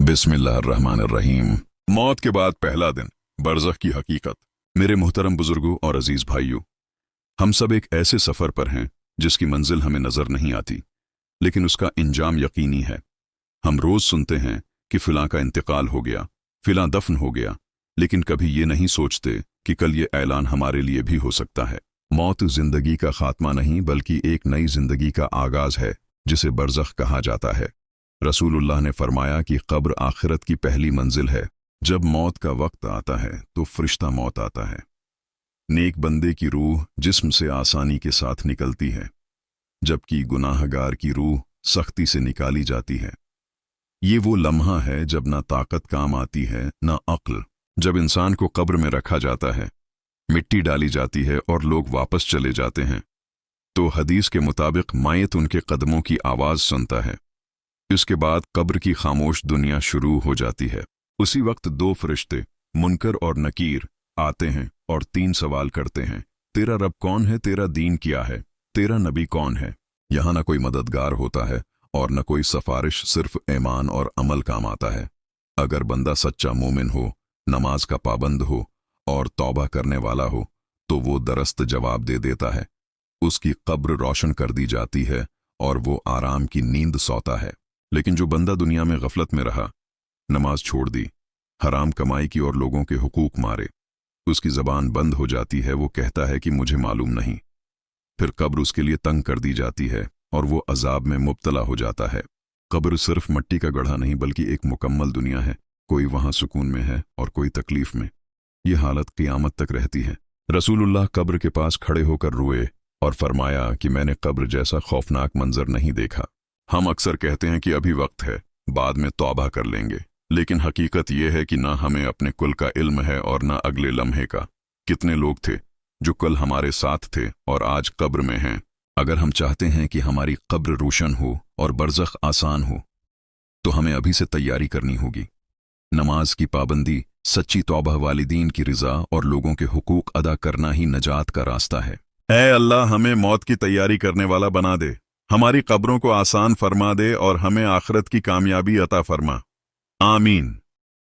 बिस्मिल्लाहिर्रहमानिर्रहीम। मौत के बाद पहला दिन, बरज़ख की हकीकत। मेरे मोहतरम बुजुर्गों और अजीज़ भाइयों, हम सब एक ऐसे सफ़र पर हैं जिसकी मंजिल हमें नज़र नहीं आती, लेकिन उसका इंजाम यकीनी है। हम रोज़ सुनते हैं कि फ़िलाँ का इंतकाल हो गया, फ़िलाँ दफन हो गया, लेकिन कभी ये नहीं सोचते कि कल ये ऐलान हमारे लिए भी हो सकता है। मौत ज़िंदगी का ख़ात्मा नहीं बल्कि एक नई ज़िंदगी का आगाज़ है, जिसे बरज़ख कहा जाता है। रसूलुल्लाह ने फरमाया कि कब्र आखिरत की पहली मंजिल है। जब मौत का वक्त आता है तो फरिश्ता मौत आता है। नेक बंदे की रूह जिस्म से आसानी के साथ निकलती है, जबकि गुनाहगार की रूह सख्ती से निकाली जाती है। ये वो लम्हा है जब ना ताकत काम आती है ना अक्ल। जब इंसान को कब्र में रखा जाता है, मिट्टी डाली जाती है और लोग वापस चले जाते हैं, तो हदीस के मुताबिक मायत उनके कदमों की आवाज़ सुनता है। इसके बाद कब्र की खामोश दुनिया शुरू हो जाती है। उसी वक्त दो फरिश्ते, मुनकर और नकीर, आते हैं और 3 सवाल करते हैं। तेरा रब कौन है? तेरा दीन क्या है? तेरा नबी कौन है? यहाँ न कोई मददगार होता है और न कोई सिफारिश, सिर्फ ईमान और अमल काम आता है। अगर बंदा सच्चा मोमिन हो, नमाज का पाबंद हो और तौबा करने वाला हो, तो वो दरस्त जवाब दे देता है। उसकी कब्र रोशन कर दी जाती है और वो आराम की नींद सोता है। लेकिन जो बंदा दुनिया में गफलत में रहा, नमाज छोड़ दी, हराम कमाई की और लोगों के हुकूक मारे, उसकी ज़बान बंद हो जाती है। वो कहता है कि मुझे मालूम नहीं। फिर कब्र उसके लिए तंग कर दी जाती है और वो अजाब में मुब्तला हो जाता है। कब्र सिर्फ मिट्टी का गढ़ा नहीं बल्कि एक मुकम्मल दुनिया है। कोई वहाँ सुकून में है और कोई तकलीफ में। ये हालत क़ियामत तक रहती है। रसूलुल्लाह कब्र के पास खड़े होकर रोए और फरमाया कि मैंने कब्र जैसा खौफनाक मंजर नहीं देखा। हम अक्सर कहते हैं कि अभी वक्त है, बाद में तौबा कर लेंगे, लेकिन हकीकत यह है कि ना हमें अपने कुल का इल्म है और ना अगले लम्हे का। कितने लोग थे जो कल हमारे साथ थे और आज कब्र में हैं। अगर हम चाहते हैं कि हमारी कब्र रोशन हो और बरज़ख आसान हो, तो हमें अभी से तैयारी करनी होगी। नमाज की पाबंदी, सच्ची तौबा, वालिदीन की रिज़ा और लोगों के हुकूक अदा करना ही नजात का रास्ता है। ऐ अल्लाह, हमें मौत की तैयारी करने वाला बना दे, हमारी कब्रों को आसान फरमा दे और हमें आखिरत की कामयाबी अता फरमा। आमीन।